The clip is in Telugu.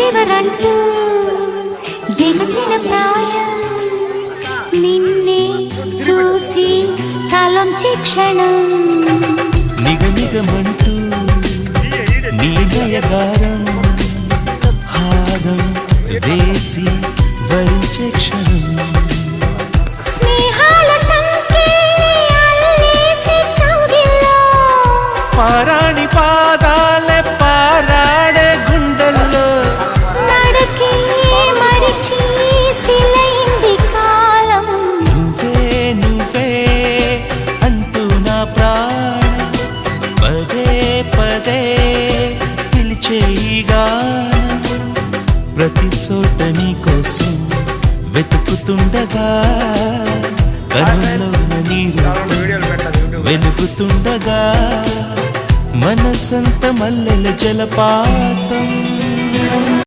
చివరంటూ ఎగసిన ప్రాయం నిన్నే చూసి తలంచి క్షణం నిగనిగమంటూ నీ నయగారం హారం వేసి వరించే క్షణం స్నేహాల సంకేసి కౌగిల్లో పారాణి పాదాలే పారాడే గుండెల్లో నడకే మరిచి సిలైంది కాలం నువ్వే నువ్వే అంటూ నా ప్రాణం పదే పదే పిలిచే ఈ గానం ప్రతి చోట నీ కోసం వెతుకుతుండగా కనుల్లోన నీ రూపం వెలుగుతుండగా మనసంత మల్లెల జలపాతం